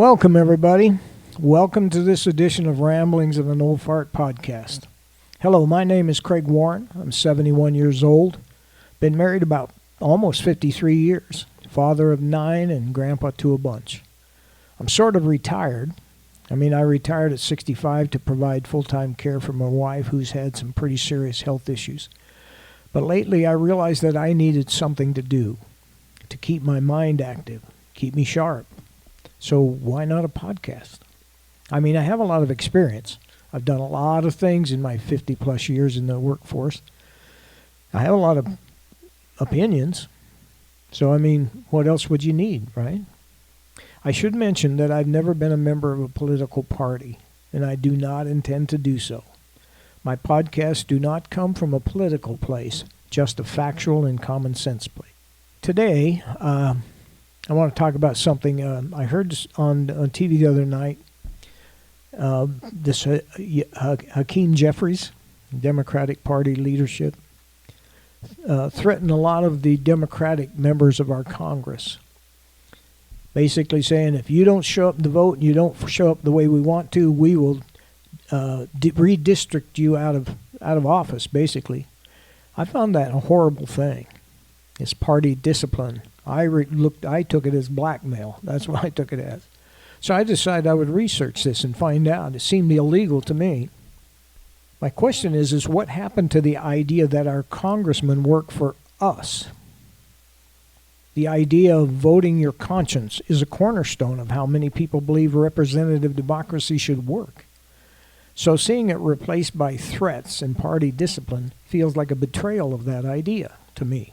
Welcome, everybody. Welcome to this edition of Ramblings of an Old Fart podcast. Hello, my name is Craig Warren. I'm 71 years old. Been married about almost 53 years. Father of 9 and grandpa to a bunch. I'm sort of retired. I retired at 65 to provide full-time care for my wife, who's had some pretty serious health issues. But lately I realized that I needed something to do to keep my mind active, keep me sharp. So why not a podcast? I have a lot of experience. I've done a lot of things in my 50-plus years in the workforce. I have a lot of opinions. So, what else would you need, right? I should mention that I've never been a member of a political party, and I do not intend to do so. My podcasts do not come from a political place, just a factual and common sense place. Today, I want to talk about something I heard on TV the other night. This Hakeem Jeffries, Democratic Party leadership, threatened a lot of the Democratic members of our Congress. Basically saying, if you don't show up to vote and you don't show up the way we want to, we will redistrict you out of office, basically. I found that a horrible thing. It's party discipline. I took it as blackmail. That's what I took it as. So I decided I would research this and find out. It seemed illegal to me. My question is what happened to the idea that our congressmen work for us? The idea of voting your conscience is a cornerstone of how many people believe representative democracy should work. So seeing it replaced by threats and party discipline feels like a betrayal of that idea to me.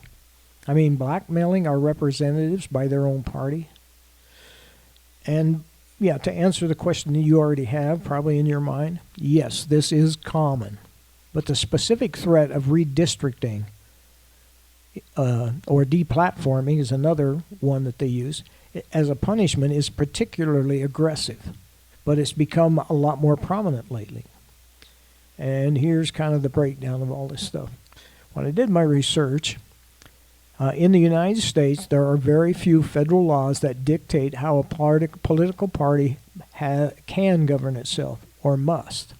Blackmailing our representatives by their own party. And to answer the question that you already have probably in your mind, yes, this is common. But the specific threat of redistricting or deplatforming is another one that they use as a punishment is particularly aggressive. But it's become a lot more prominent lately. And here's kind of the breakdown of all this stuff. When I did my research, in the United States, there are very few federal laws that dictate how a political party can govern itself, or must.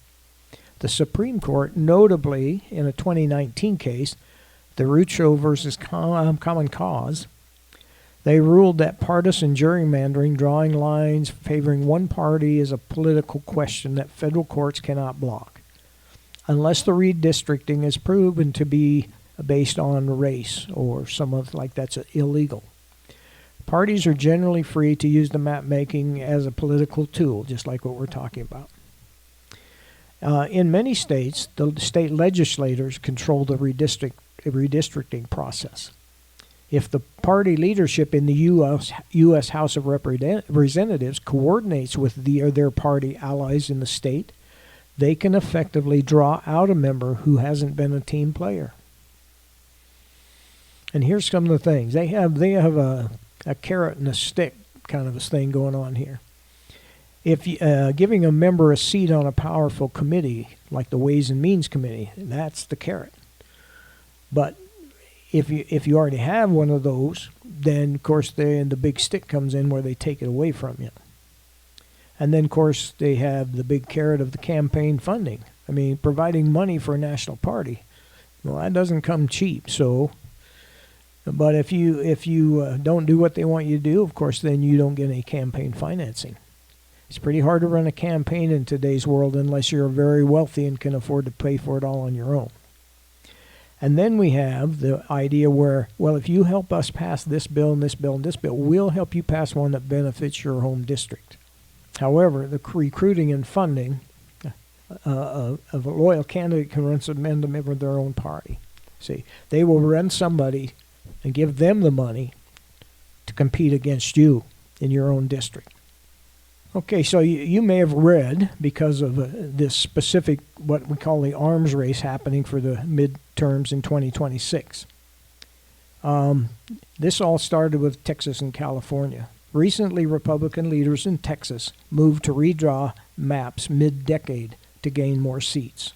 The Supreme Court, notably in a 2019 case, the Rucho versus Common Cause, they ruled that partisan gerrymandering, drawing lines favoring one party, is a political question that federal courts cannot block, unless the redistricting is proven to be based on race or something like that's illegal. Parties are generally free to use the map making as a political tool, just like what we're talking about. In many states, the state legislators control the redistricting process. If the party leadership in the U.S. House of Representatives coordinates with their party allies in the state, they can effectively draw out a member who hasn't been a team player. And here's some of the things. They have a carrot and a stick kind of a thing going on here. If giving a member a seat on a powerful committee, like the Ways and Means Committee, that's the carrot. But if you already have one of those, then of course the big stick comes in where they take it away from you. And then of course they have the big carrot of the campaign funding. Providing money for a national party. Well, that doesn't come cheap, so. But if you don't do what they want you to do, of course, then you don't get any campaign financing. It's pretty hard to run a campaign in today's world unless you're very wealthy and can afford to pay for it all on your own. And then we have the idea where, well, if you help us pass this bill and this bill and this bill, we'll help you pass one that benefits your home district. However, the recruiting and funding of a loyal candidate can run some men to member of their own party. See, they will run somebody and give them the money to compete against you in your own district. Okay, so you may have read, because of this specific, what we call the arms race happening for the midterms in 2026. This all started with Texas and California. Recently, Republican leaders in Texas moved to redraw maps mid-decade to gain more seats.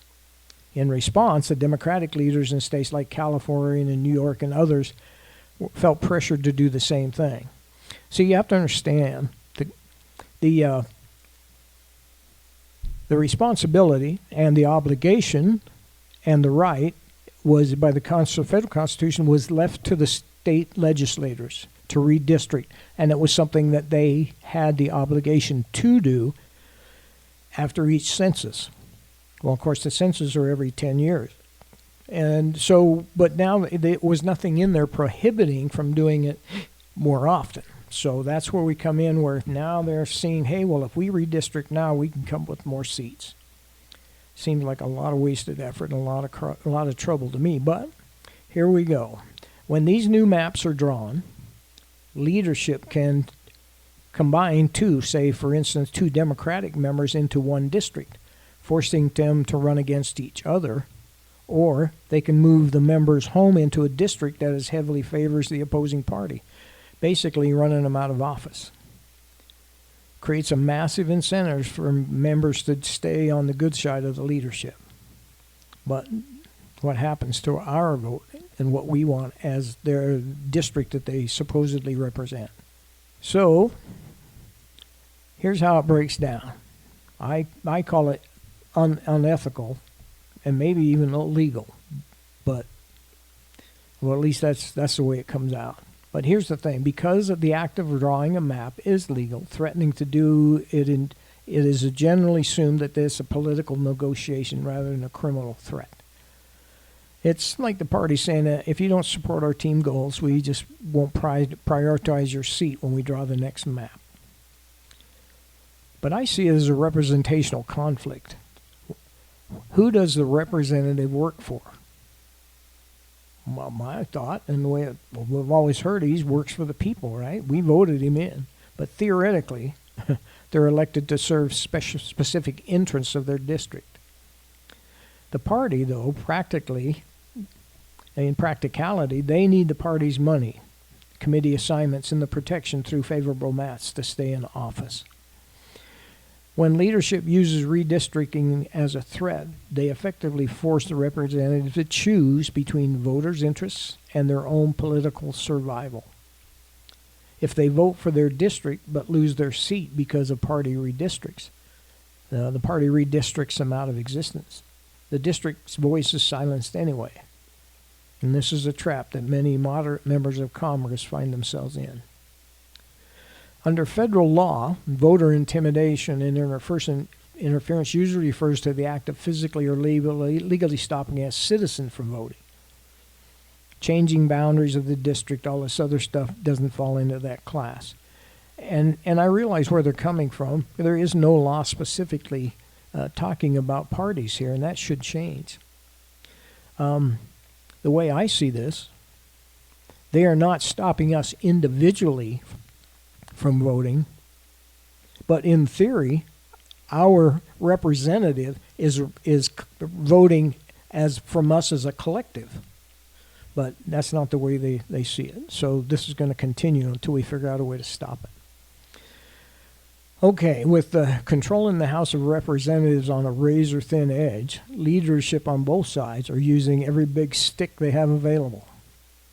In response, the Democratic leaders in states like California and New York and others felt pressured to do the same thing. So you have to understand, The responsibility and the obligation and the right was by the federal Constitution was left to the state legislators to redistrict, and it was something that they had the obligation to do after each census. Well, of course, the censuses are every 10 years. And so, but now there was nothing in there prohibiting from doing it more often. So that's where we come in, where now they're seeing, hey, well, if we redistrict now, we can come up with more seats. Seems like a lot of wasted effort and a lot of trouble to me, but here we go. When these new maps are drawn, leadership can combine say, for instance, two Democratic members into one district, forcing them to run against each other, or they can move the members home into a district that as heavily favors the opposing party, basically running them out of office. Creates a massive incentive for members to stay on the good side of the leadership. But what happens to our vote and what we want as their district that they supposedly represent? So, here's how it breaks down. I call it unethical and maybe even illegal, but well, at least that's the way it comes out. But here's the thing: because of the act of drawing a map is legal, threatening to do it, it is generally assumed that this is a political negotiation rather than a criminal threat. It's like the party saying that if you don't support our team goals, we just won't prioritize your seat when we draw the next map. But I see it as a representational conflict. Who does the representative work for? Well, my thought, and the way we've always heard, he works for the people, right? We voted him in. But theoretically, they're elected to serve specific interests of their district. The party, though, in practicality, they need the party's money, committee assignments, and the protection through favorable maps to stay in office. When leadership uses redistricting as a threat, they effectively force the representative to choose between voters' interests and their own political survival. If they vote for their district but lose their seat because of party redistricts, the party redistricts them out of existence. The district's voice is silenced anyway. And this is a trap that many moderate members of Congress find themselves in. Under federal law, voter intimidation and interference usually refers to the act of physically or legally stopping a citizen from voting. Changing boundaries of the district, all this other stuff doesn't fall into that class. And I realize where they're coming from. There is no law specifically talking about parties here, and that should change. The way I see this, they are not stopping us individually from voting, but in theory, our representative is voting as from us as a collective. But that's not the way they see it. So this is going to continue until we figure out a way to stop it. Okay, with the control in the House of Representatives on a razor-thin edge, leadership on both sides are using every big stick they have available.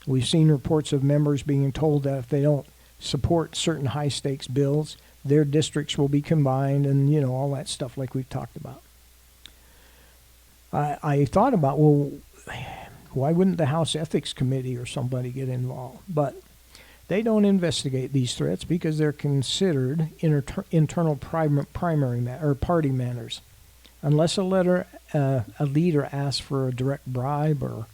We've seen reports of members being told that if they don't support certain high-stakes bills, their districts will be combined and, all that stuff like we've talked about. I thought about, well, why wouldn't the House Ethics Committee or somebody get involved? But they don't investigate these threats because they're considered internal primary or party matters. Unless a leader asks for a direct bribe or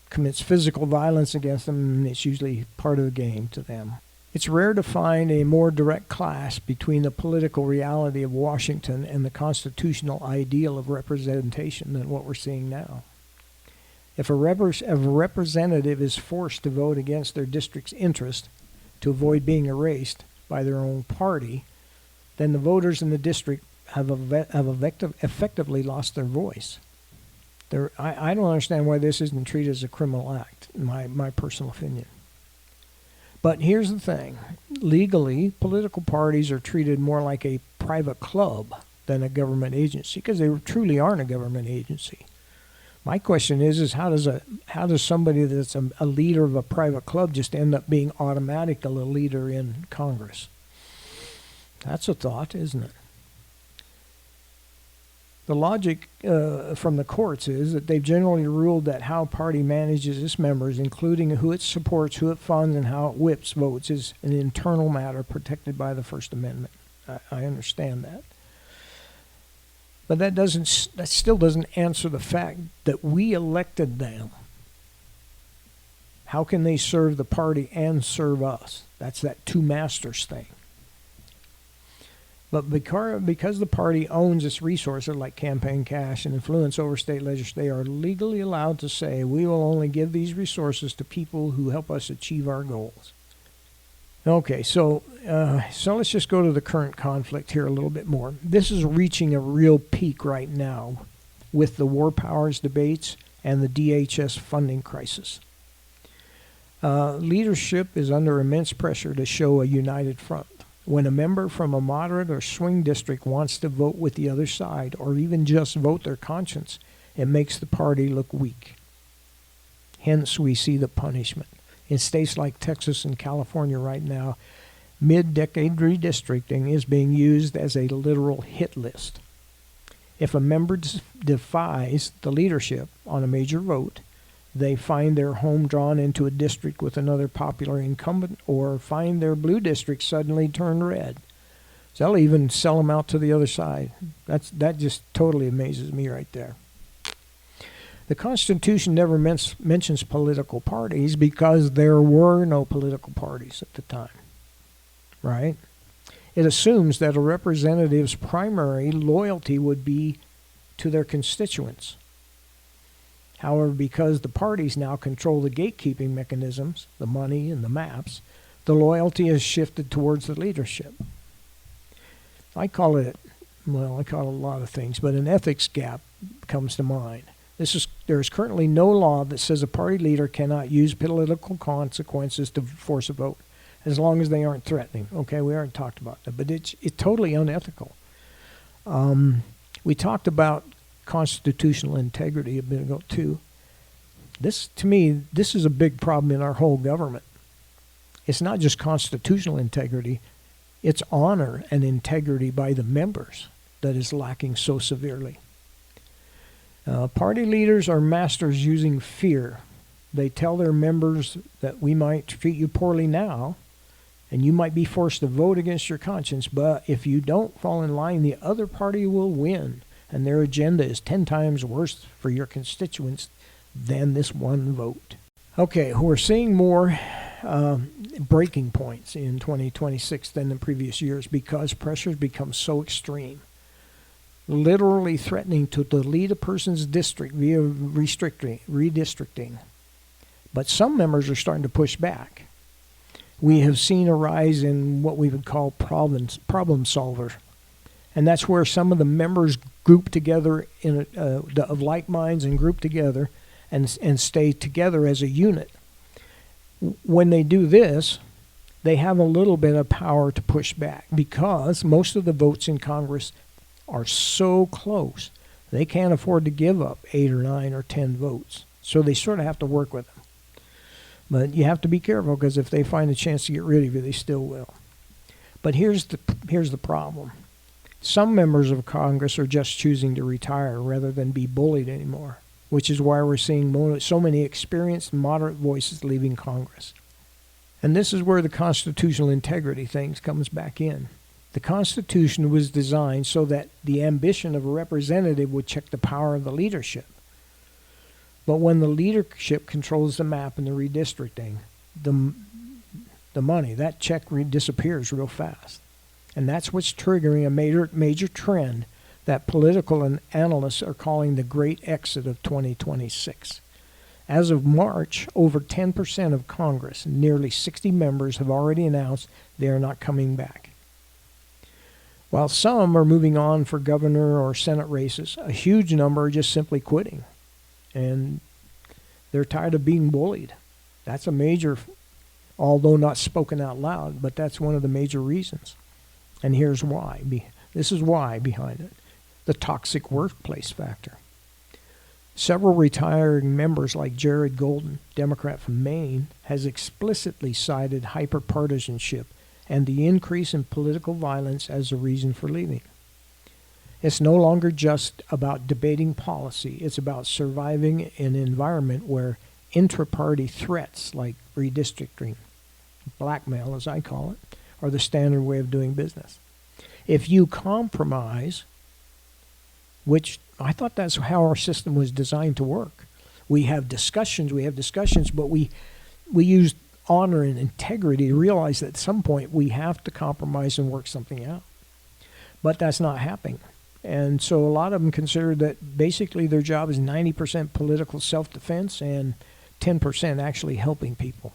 commits physical violence against them, it's usually part of the game to them. It's rare to find a more direct clash between the political reality of Washington and the constitutional ideal of representation than what we're seeing now. If a representative is forced to vote against their district's interest to avoid being erased by their own party, then the voters in the district have effectively lost their voice. I don't understand why this isn't treated as a criminal act, in my personal opinion. But here's the thing. Legally, political parties are treated more like a private club than a government agency because they truly aren't a government agency. My question is how does somebody that's a leader of a private club just end up being automatically a leader in Congress? That's a thought, isn't it? The logic from the courts is that they've generally ruled that how a party manages its members, including who it supports, who it funds, and how it whips votes, is an internal matter protected by the First Amendment. I understand that. But that still doesn't answer the fact that we elected them. How can they serve the party and serve us? That's that two masters thing. But because the party owns its resources like campaign cash and influence over state legislatures, they are legally allowed to say, we will only give these resources to people who help us achieve our goals. Okay, so let's just go to the current conflict here a little bit more. This is reaching a real peak right now with the war powers debates and the DHS funding crisis. Leadership is under immense pressure to show a united front. When a member from a moderate or swing district wants to vote with the other side, or even just vote their conscience, it makes the party look weak. Hence, we see the punishment. In states like Texas and California right now, mid-decade redistricting is being used as a literal hit list. If a member defies the leadership on a major vote, they find their home drawn into a district with another popular incumbent, or find their blue district suddenly turn red. So they'll even sell them out to the other side. That just totally amazes me right there. The Constitution never mentions political parties because there were no political parties at the time, right? It assumes that a representative's primary loyalty would be to their constituents. However, because the parties now control the gatekeeping mechanisms, the money and the maps, the loyalty is shifted towards the leadership. I call it a lot of things, but an ethics gap comes to mind. There is currently no law that says a party leader cannot use political consequences to force a vote, as long as they aren't threatening. Okay, we already talked about that, but it's totally unethical. We talked about constitutional integrity a bit ago too. To me, this is a big problem in our whole government. It's not just constitutional integrity, it's honor and integrity by the members that is lacking so severely. Party leaders are masters using fear. They tell their members that we might treat you poorly now, and you might be forced to vote against your conscience, but if you don't fall in line, the other party will win. And their agenda is 10 times worse for your constituents than this one vote. Okay, we're seeing more breaking points in 2026 than in previous years because pressures become so extreme. Literally threatening to delete a person's district via redistricting. But some members are starting to push back. We have seen a rise in what we would call problem solvers. And that's where some of the members group together of like minds and group together and stay together as a unit. When they do this, they have a little bit of power to push back because most of the votes in Congress are so close. They can't afford to give up 8 or 9 or 10 votes. So they sort of have to work with them. But you have to be careful because if they find a chance to get rid of you, they still will. But here's the problem. Some members of Congress are just choosing to retire rather than be bullied anymore, which is why we're seeing so many experienced moderate voices leaving Congress. And this is where the constitutional integrity thing comes back in. The Constitution was designed so that the ambition of a representative would check the power of the leadership. But when the leadership controls the map and the redistricting, the money, that check disappears real fast. And that's what's triggering a major trend that political analysts are calling the Great Exit of 2026. As of March, over 10% of Congress, nearly 60 members, have already announced they are not coming back. While some are moving on for governor or Senate races, a huge number are just simply quitting. And they're tired of being bullied. That's a major, although not spoken out loud, but that's one of the major reasons. And here's why. This is why behind it. The toxic workplace factor. Several retiring members like Jared Golden, Democrat from Maine, has explicitly cited hyperpartisanship and the increase in political violence as a reason for leaving. It's no longer just about debating policy. It's about surviving an environment where intra-party threats like redistricting, blackmail as I call it, are the standard way of doing business. If you compromise, which I thought that's how our system was designed to work. We have discussions, but we use honor and integrity to realize that at some point we have to compromise and work something out. But that's not happening. And so a lot of them consider that basically their job is 90% political self-defense and 10% actually helping people.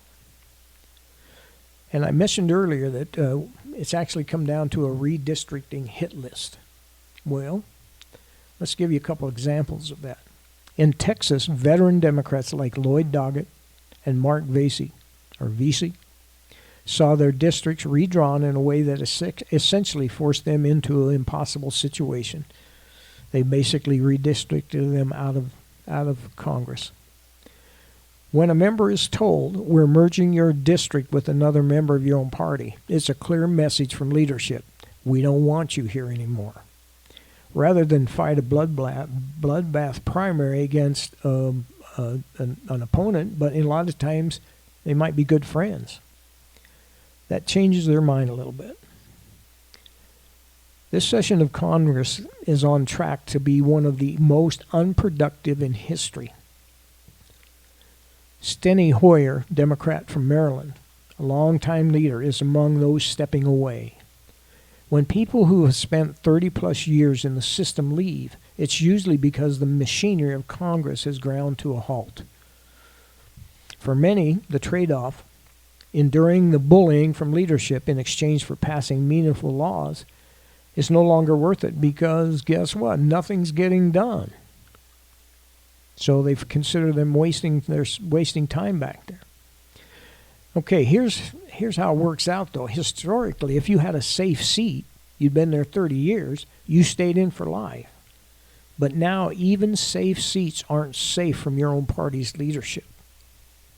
And I mentioned earlier that it's actually come down to a redistricting hit list. Well, let's give you a couple examples of that. In Texas, veteran Democrats like Lloyd Doggett and Mark Vesey saw their districts redrawn in a way that essentially forced them into an impossible situation. They basically redistricted them out of Congress. When a member is told, we're merging your district with another member of your own party, it's a clear message from leadership. We don't want you here anymore. Rather than fight a bloodbath primary against an opponent, but a lot of times they might be good friends. That changes their mind a little bit. This session of Congress is on track to be one of the most unproductive in history. Steny Hoyer, Democrat from Maryland, a longtime leader, is among those stepping away. When people who have spent 30-plus years in the system leave, it's usually because the machinery of Congress has ground to a halt. For many, the trade-off, enduring the bullying from leadership in exchange for passing meaningful laws, is no longer worth it because, guess what? Nothing's getting done. So they've considered them wasting time back there. Okay, here's how it works out, though. Historically, if you had a safe seat, you'd been there 30 years, you stayed in for life. But now even safe seats aren't safe from your own party's leadership.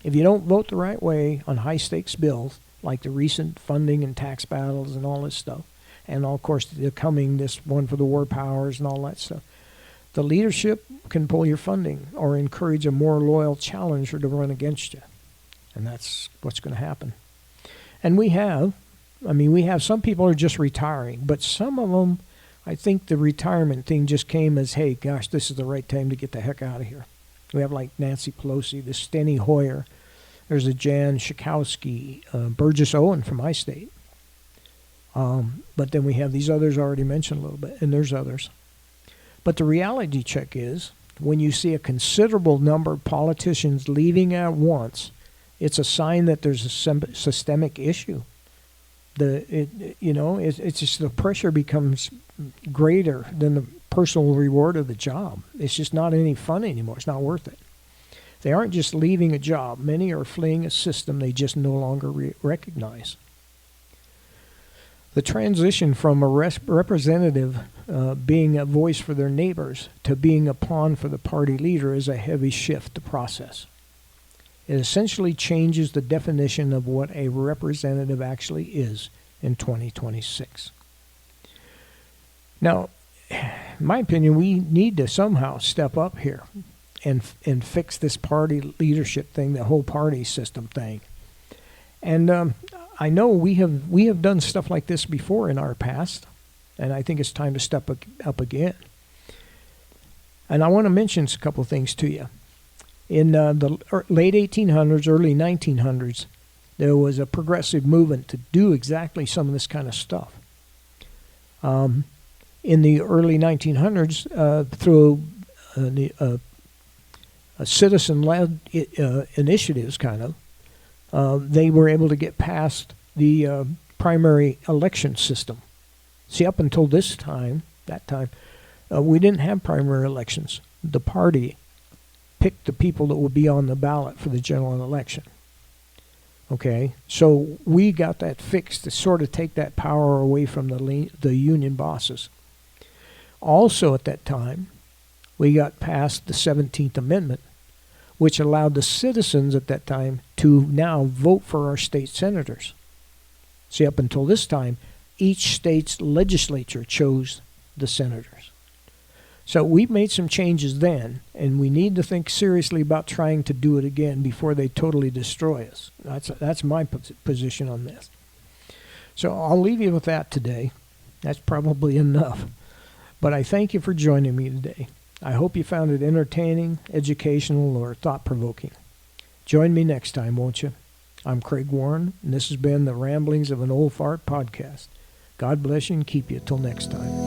If you don't vote the right way on high-stakes bills, like the recent funding and tax battles and all this stuff, and of course this one for the war powers and all that stuff, the leadership can pull your funding or encourage a more loyal challenger to run against you. And that's what's going to happen. And we have some people are just retiring, but some of them, I think the retirement thing just came as, hey, gosh, this is the right time to get the heck out of here. We have like Nancy Pelosi, this Steny Hoyer. There's a Jan Schakowsky, Burgess Owen from my state. But then we have these others already mentioned a little bit, and there's others. But the reality check is, when you see a considerable number of politicians leaving at once, it's a sign that there's a systemic issue. It's just the pressure becomes greater than the personal reward of the job. It's just not any fun anymore. It's not worth it. They aren't just leaving a job. Many are fleeing a system they just no longer recognize. The transition from a representative being a voice for their neighbors to being a pawn for the party leader is a heavy shift to process. It essentially changes the definition of what a representative actually is in 2026. Now, in my opinion, we need to somehow step up here and fix this party leadership thing, the whole party system thing. And I know we have done stuff like this before in our past, and I think it's time to step up again. And I want to mention a couple of things to you. In the late 1800s, early 1900s, there was a progressive movement to do exactly some of this kind of stuff. In the early 1900s, through citizen-led initiatives, they were able to get past the primary election system. See, up until that time, we didn't have primary elections. The party picked the people that would be on the ballot for the general election. Okay, so we got that fixed to sort of take that power away from the union bosses. Also at that time, we got past the 17th Amendment, which allowed the citizens at that time to now vote for our state senators. See, up until this time, each state's legislature chose the senators. So we've made some changes then, and we need to think seriously about trying to do it again before they totally destroy us. That's my position on this. So I'll leave you with that today. That's probably enough. But I thank you for joining me today. I hope you found it entertaining, educational, or thought-provoking. Join me next time, won't you? I'm Craig Warren, and this has been the Ramblings of an Old Fart podcast. God bless you and keep you till next time.